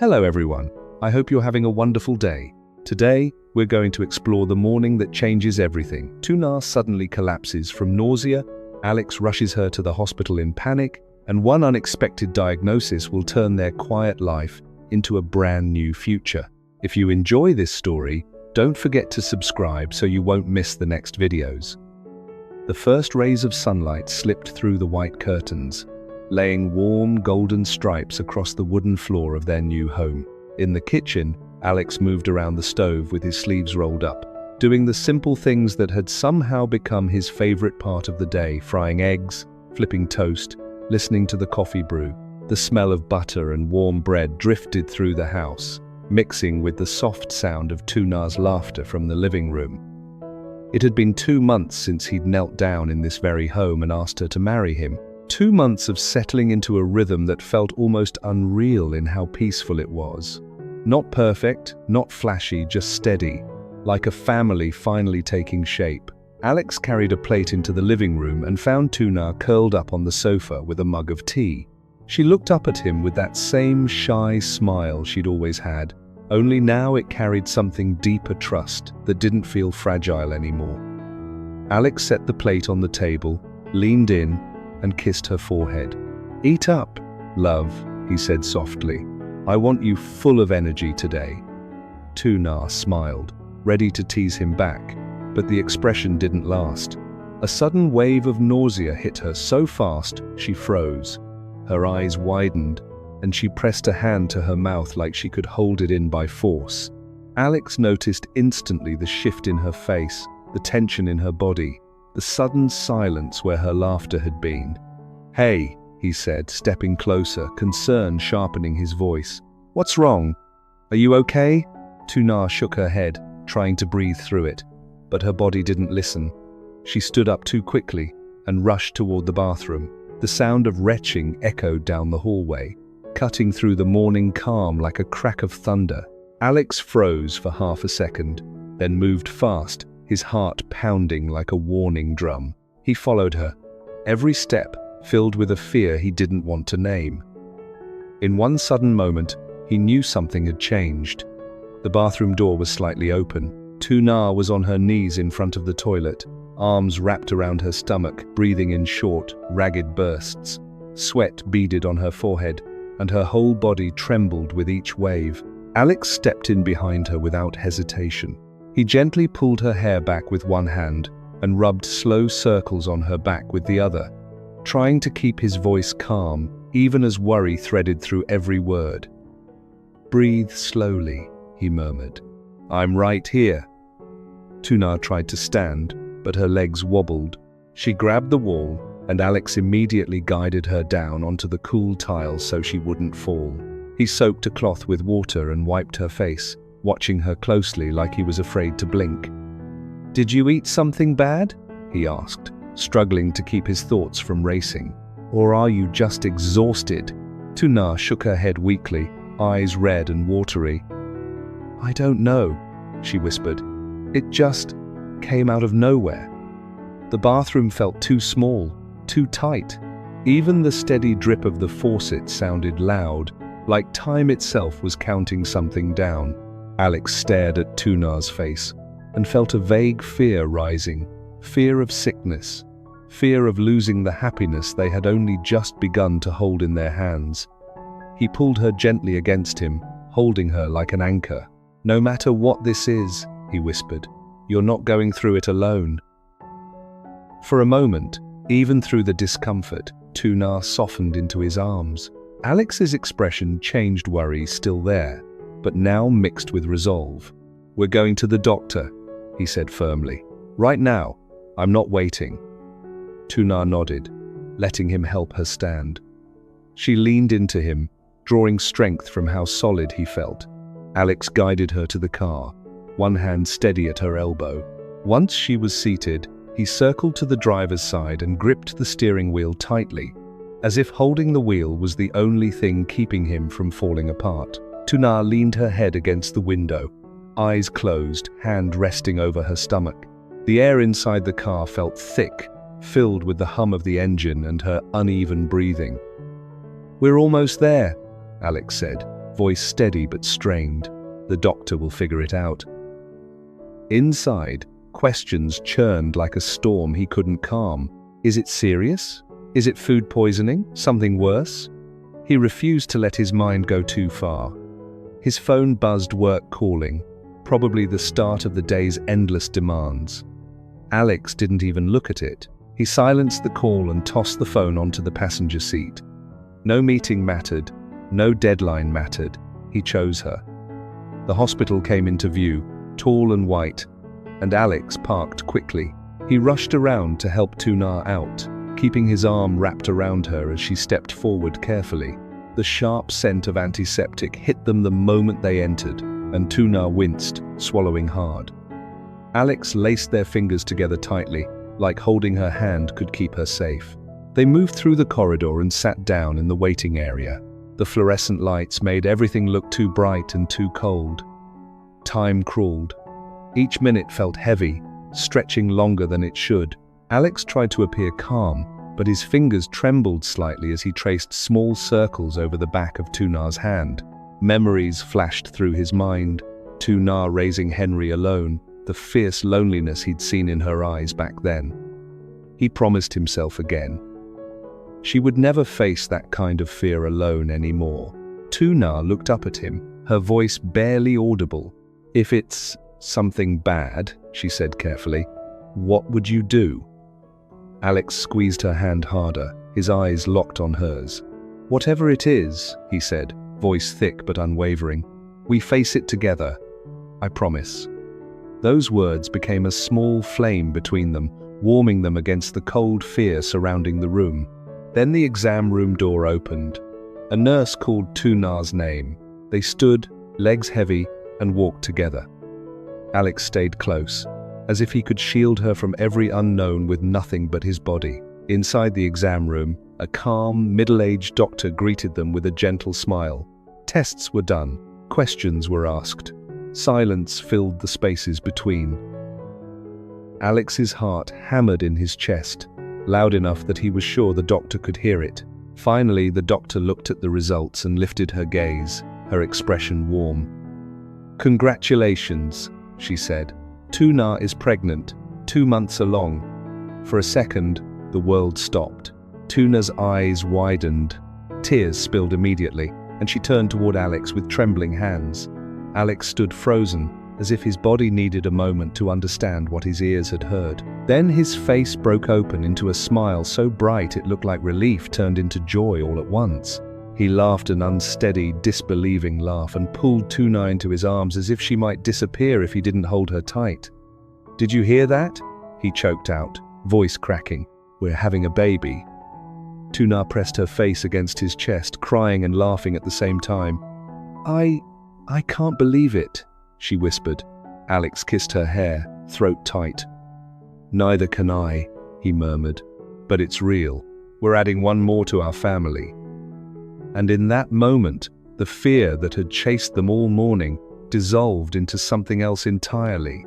Hello everyone, I hope you're having a wonderful day. Today, we're going to explore the morning that changes everything. Tuna suddenly collapses from nausea, Alex rushes her to the hospital in panic, and one unexpected diagnosis will turn their quiet life into a brand new future. If you enjoy this story, don't forget to subscribe so you won't miss the next videos. The first rays of sunlight slipped through the white curtains, laying warm golden stripes across the wooden floor of their new home. In the kitchen, Alex moved around the stove with his sleeves rolled up, doing the simple things that had somehow become his favorite part of the day: frying eggs, flipping toast, listening to the coffee brew. The smell of butter and warm bread drifted through the house, mixing with the soft sound of Tuna's laughter from the living room. It had been 2 months since he'd knelt down in this very home and asked her to marry him. 2 months of settling into a rhythm that felt almost unreal in how peaceful it was. Not perfect, not flashy, just steady, like a family finally taking shape. Alex carried a plate into the living room and found Tuna curled up on the sofa with a mug of tea. She looked up at him with that same shy smile she'd always had, only now it carried something deeper: trust that didn't feel fragile anymore. Alex set the plate on the table, leaned in, and kissed her forehead. "Eat up, love," he said softly. "I want you full of energy today." Tuna smiled, ready to tease him back, but the expression didn't last. A sudden wave of nausea hit her so fast she froze. Her eyes widened, and she pressed a hand to her mouth like she could hold it in by force. Alex noticed instantly the shift in her face, the tension in her body, the sudden silence where her laughter had been. "Hey," he said, stepping closer, concern sharpening his voice. "What's wrong? Are you okay?" Tuna shook her head, trying to breathe through it, but her body didn't listen. She stood up too quickly and rushed toward the bathroom. The sound of retching echoed down the hallway, cutting through the morning calm like a crack of thunder. Alex froze for half a second, then moved fast, his heart pounding like a warning drum. He followed her, every step filled with a fear he didn't want to name. In one sudden moment, he knew something had changed. The bathroom door was slightly open. Tuna was on her knees in front of the toilet, arms wrapped around her stomach, breathing in short, ragged bursts. Sweat beaded on her forehead, and her whole body trembled with each wave. Alex stepped in behind her without hesitation. He gently pulled her hair back with one hand and rubbed slow circles on her back with the other, trying to keep his voice calm, even as worry threaded through every word. "Breathe slowly," he murmured. "I'm right here." Tuna tried to stand, but her legs wobbled. She grabbed the wall, and Alex immediately guided her down onto the cool tiles so she wouldn't fall. He soaked a cloth with water and wiped her face, watching her closely like he was afraid to blink. "Did you eat something bad?" he asked, struggling to keep his thoughts from racing. "Or are you just exhausted?" Tuna shook her head weakly, eyes red and watery. "I don't know," she whispered. "It just came out of nowhere." The bathroom felt too small, too tight. Even the steady drip of the faucet sounded loud, like time itself was counting something down. Alex stared at Tuna's face and felt a vague fear rising, fear of sickness, fear of losing the happiness they had only just begun to hold in their hands. He pulled her gently against him, holding her like an anchor. "No matter what this is," he whispered, "you're not going through it alone." For a moment, even through the discomfort, Tuna softened into his arms. Alex's expression changed, worry still there, but now mixed with resolve. "We're going to the doctor," he said firmly. "Right now. I'm not waiting." Tuna nodded, letting him help her stand. She leaned into him, drawing strength from how solid he felt. Alex guided her to the car, one hand steady at her elbow. Once she was seated, he circled to the driver's side and gripped the steering wheel tightly, as if holding the wheel was the only thing keeping him from falling apart. Tuna leaned her head against the window, eyes closed, hand resting over her stomach. The air inside the car felt thick, filled with the hum of the engine and her uneven breathing. "We're almost there," Alex said, voice steady but strained. The doctor will figure it out. Inside, questions churned like a storm he couldn't calm. Is it serious? Is it food poisoning? Something worse? He refused to let his mind go too far. His phone buzzed, work calling, probably the start of the day's endless demands. Alex didn't even look at it. He silenced the call and tossed the phone onto the passenger seat. No meeting mattered, no deadline mattered. He chose her. The hospital came into view, tall and white, and Alex parked quickly. He rushed around to help Tuna out, keeping his arm wrapped around her as she stepped forward carefully. The sharp scent of antiseptic hit them the moment they entered, and Tuna winced, swallowing hard. Alex laced their fingers together tightly, like holding her hand could keep her safe. They moved through the corridor and sat down in the waiting area. The fluorescent lights made everything look too bright and too cold. Time crawled. Each minute felt heavy, stretching longer than it should. Alex tried to appear calm, but his fingers trembled slightly as he traced small circles over the back of Tuna's hand. Memories flashed through his mind. Tuna raising Henry alone, the fierce loneliness he'd seen in her eyes back then. He promised himself again. She would never face that kind of fear alone anymore. Tuna looked up at him, her voice barely audible. If it's something bad, she said carefully, what would you do? Alex squeezed her hand harder, his eyes locked on hers. Whatever it is, he said, voice thick but unwavering, we face it together. I promise. Those words became a small flame between them, warming them against the cold fear surrounding the room. Then the exam room door opened. A nurse called Tuna's name. They stood, legs heavy, and walked together. Alex stayed close, as if he could shield her from every unknown with nothing but his body. Inside the exam room, a calm, middle-aged doctor greeted them with a gentle smile. Tests were done. Questions were asked. Silence filled the spaces between. Alex's heart hammered in his chest, loud enough that he was sure the doctor could hear it. Finally, the doctor looked at the results and lifted her gaze, her expression warm. Congratulations, she said. Tuna is pregnant, 2 months along. For a second, the world stopped. Tuna's eyes widened. Tears spilled immediately, and she turned toward Alex with trembling hands. Alex stood frozen, as if his body needed a moment to understand what his ears had heard. Then his face broke open into a smile so bright it looked like relief turned into joy all at once. He laughed an unsteady, disbelieving laugh and pulled Tuna into his arms as if she might disappear if he didn't hold her tight. Did you hear that? He choked out, voice cracking. We're having a baby. Tuna pressed her face against his chest, crying and laughing at the same time. I can't believe it, she whispered. Alex kissed her hair, throat tight. Neither can I, he murmured. But it's real. We're adding one more to our family. And in that moment, the fear that had chased them all morning dissolved into something else entirely.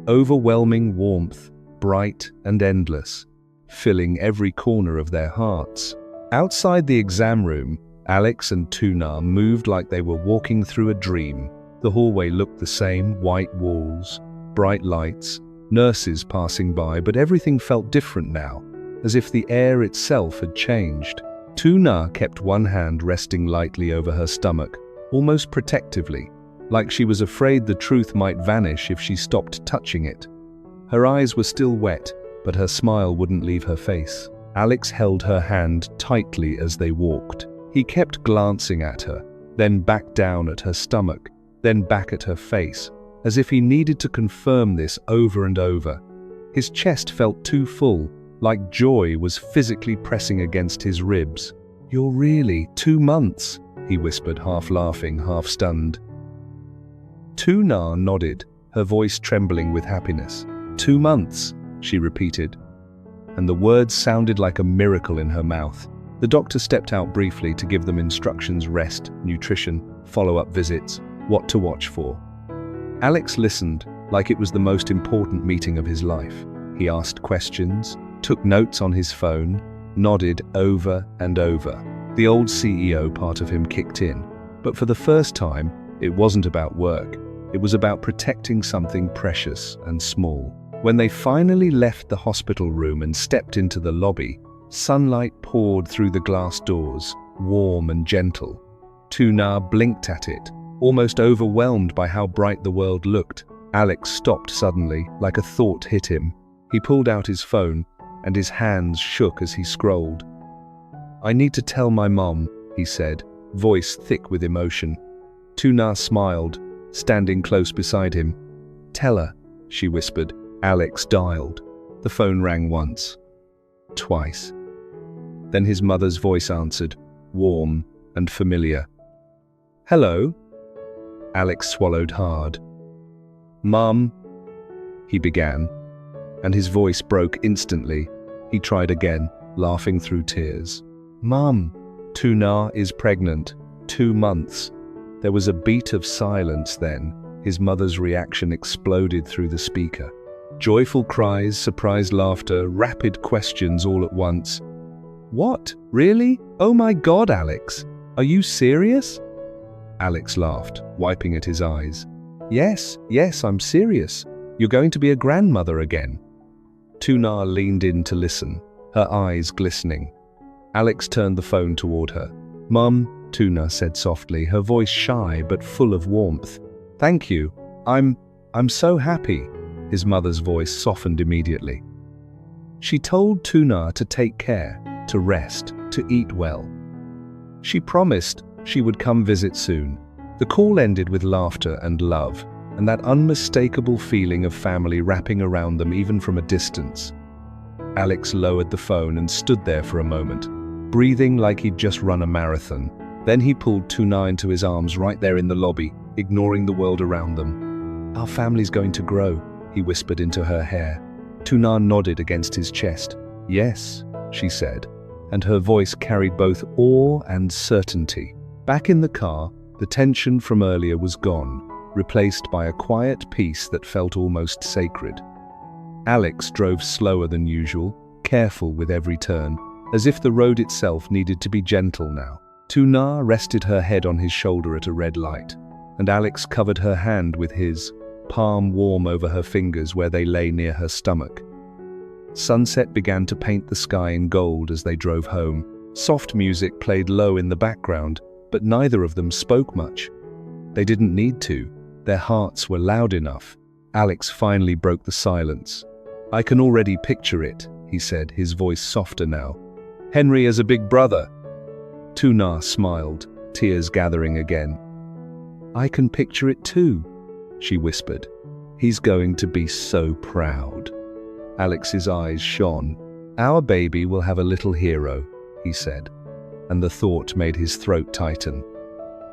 Overwhelming warmth, bright and endless, filling every corner of their hearts. Outside the exam room, Alex and Tuna moved like they were walking through a dream. The hallway looked the same, white walls, bright lights, nurses passing by, but everything felt different now, as if the air itself had changed. Tuna kept one hand resting lightly over her stomach, almost protectively, like she was afraid the truth might vanish if she stopped touching it. Her eyes were still wet, but her smile wouldn't leave her face. Alex held her hand tightly as they walked. He kept glancing at her, then back down at her stomach, then back at her face, as if he needed to confirm this over and over. His chest felt too full, like joy was physically pressing against his ribs. You're really 2 months, he whispered, half laughing, half stunned. Tuna nodded, her voice trembling with happiness. 2 months, she repeated, and the words sounded like a miracle in her mouth. The doctor stepped out briefly to give them instructions: rest, nutrition, follow-up visits, what to watch for. Alex listened like it was the most important meeting of his life. He asked questions, took notes on his phone, nodded over and over. The old CEO part of him kicked in. But for the first time, it wasn't about work. It was about protecting something precious and small. When they finally left the hospital room and stepped into the lobby, sunlight poured through the glass doors, warm and gentle. Tuna blinked at it, almost overwhelmed by how bright the world looked. Alex stopped suddenly, like a thought hit him. He pulled out his phone, and his hands shook as he scrolled. "I need to tell my mom," he said, voice thick with emotion. Tuna smiled, standing close beside him. "Tell her," she whispered. Alex dialed. The phone rang once, twice. Then his mother's voice answered, warm and familiar. "Hello?" Alex swallowed hard. "Mum," he began, and his voice broke instantly. He tried again, laughing through tears. "Mum, Tuna is pregnant. 2 months. There was a beat of silence then. His mother's reaction exploded through the speaker. Joyful cries, surprised laughter, rapid questions all at once. "What? Really? Oh my God, Alex! Are you serious?" Alex laughed, wiping at his eyes. Yes, I'm serious. You're going to be a grandmother again." Tuna leaned in to listen, her eyes glistening. Alex turned the phone toward her. "Mum," Tuna said softly, her voice shy but full of warmth. "Thank you. I'm so happy." His mother's voice softened immediately. She told Tuna to take care, to rest, to eat well. She promised she would come visit soon. The call ended with laughter and love, and that unmistakable feeling of family wrapping around them even from a distance. Alex lowered the phone and stood there for a moment, breathing like he'd just run a marathon. Then he pulled Tuna into his arms right there in the lobby, ignoring the world around them. "Our family's going to grow," he whispered into her hair. Tuna nodded against his chest. "Yes," she said, and her voice carried both awe and certainty. Back in the car, the tension from earlier was gone, replaced by a quiet peace that felt almost sacred. Alex drove slower than usual, careful with every turn, as if the road itself needed to be gentle now. Tuna rested her head on his shoulder at a red light, and Alex covered her hand with his, palm warm over her fingers where they lay near her stomach. Sunset began to paint the sky in gold as they drove home. Soft music played low in the background, but neither of them spoke much. They didn't need to. Their hearts were loud enough. Alex finally broke the silence. "I can already picture it," he said, his voice softer now. "Henry as a big brother." Tuna smiled, tears gathering again. "I can picture it too," she whispered. "He's going to be so proud." Alex's eyes shone. "Our baby will have a little hero," he said, and the thought made his throat tighten.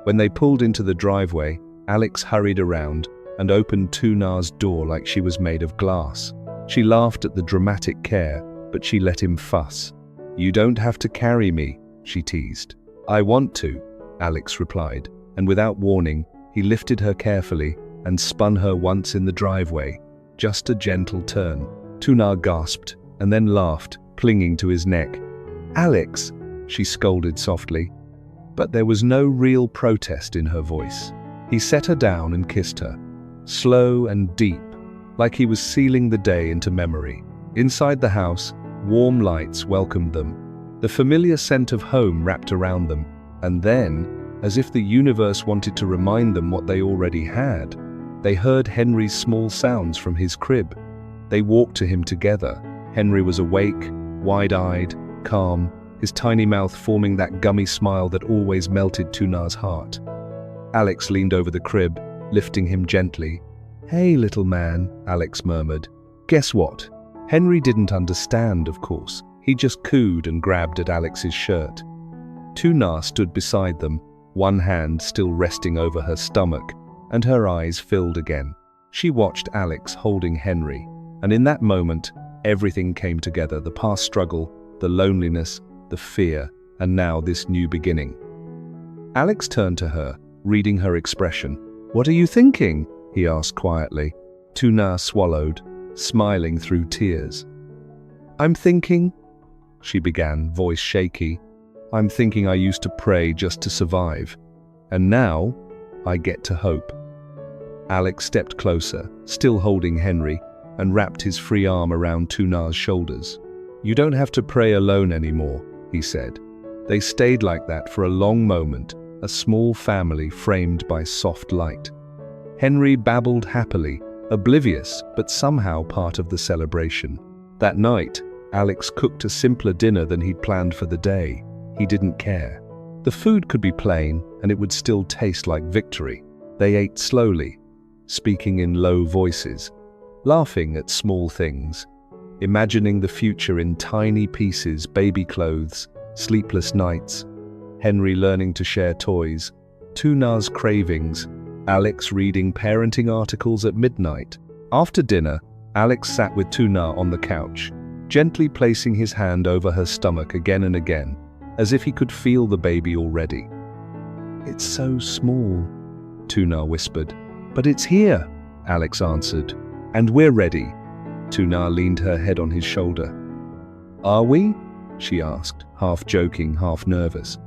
When they pulled into the driveway, Alex hurried around and opened Tuna's door like she was made of glass. She laughed at the dramatic care, but she let him fuss. "You don't have to carry me," she teased. "I want to," Alex replied, and without warning, he lifted her carefully and spun her once in the driveway, just a gentle turn. Tuna gasped and then laughed, clinging to his neck. "Alex," she scolded softly, but there was no real protest in her voice. He set her down and kissed her, slow and deep, like he was sealing the day into memory. Inside the house, warm lights welcomed them. The familiar scent of home wrapped around them, and then, as if the universe wanted to remind them what they already had, they heard Henry's small sounds from his crib. They walked to him together. Henry was awake, wide-eyed, calm, his tiny mouth forming that gummy smile that always melted Tuna's heart. Alex leaned over the crib, lifting him gently. "Hey, little man," Alex murmured. Guess what? Henry didn't understand, of course. He just cooed and grabbed at Alex's shirt. Tuna stood beside them, one hand still resting over her stomach, and her eyes filled again. She watched Alex holding Henry, and in that moment, everything came together: the past struggle, the loneliness, the fear, and now this new beginning. Alex turned to her, reading her expression. "What are you thinking?" he asked quietly. Tuna swallowed, smiling through tears. "I'm thinking," she began, voice shaky. "I'm thinking I used to pray just to survive. And now, I get to hope. Alex stepped closer, still holding Henry, and wrapped his free arm around Tunar's shoulders. "You don't have to pray alone anymore," he said. They stayed like that for a long moment, a small family framed by soft light. Henry babbled happily, oblivious but somehow part of the celebration. That night, Alex cooked a simpler dinner than he'd planned for the day. He didn't care. The food could be plain, and it would still taste like victory. They ate slowly, speaking in low voices, laughing at small things, imagining the future in tiny pieces: baby clothes, sleepless nights, Henry learning to share toys, Tunar's cravings, Alex reading parenting articles at midnight. After dinner, Alex sat with Tunar on the couch, gently placing his hand over her stomach again and again, as if he could feel the baby already. "It's so small," Tunar whispered. "But it's here," Alex answered. "And we're ready." Tunar leaned her head on his shoulder. "Are we?" she asked, half joking, half nervous.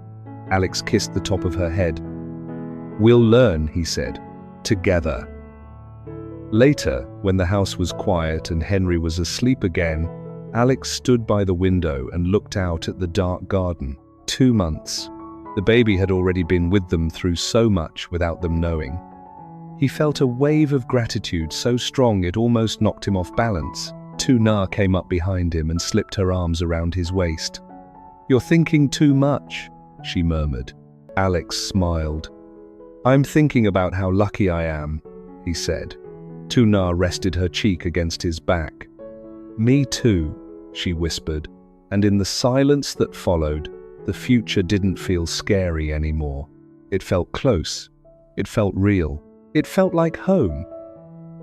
Alex kissed the top of her head. "We'll learn," he said, "together." Later, when the house was quiet and Henry was asleep again, Alex stood by the window and looked out at the dark garden. 2 months. The baby had already been with them through so much without them knowing. He felt a wave of gratitude so strong it almost knocked him off balance. Tunar came up behind him and slipped her arms around his waist. "You're thinking too much," she murmured. Alex smiled. "I'm thinking about how lucky I am," he said. Tunar rested her cheek against his back. "Me too," she whispered, and in the silence that followed, the future didn't feel scary anymore. It felt close. It felt real. It felt like home.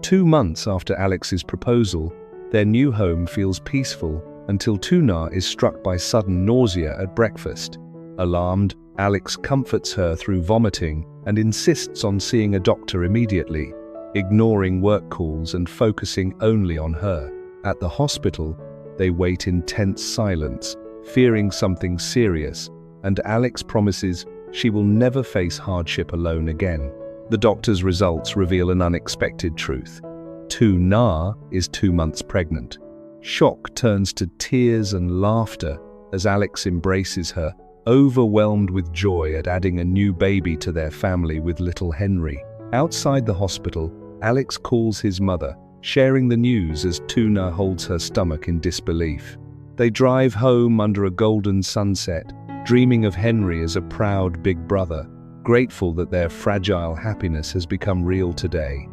2 months after Alex's proposal, their new home feels peaceful until Tunar is struck by sudden nausea at breakfast. Alarmed, Alex comforts her through vomiting and insists on seeing a doctor immediately, ignoring work calls and focusing only on her. At the hospital, they wait in tense silence, fearing something serious, and Alex promises she will never face hardship alone again. The doctor's results reveal an unexpected truth. Tunar is 2 months pregnant. Shock turns to tears and laughter as Alex embraces her, overwhelmed with joy at adding a new baby to their family with little Henry. Outside the hospital, Alex calls his mother, sharing the news as Tunar holds her stomach in disbelief. They drive home under a golden sunset, dreaming of Henry as a proud big brother, grateful that their fragile happiness has become real today.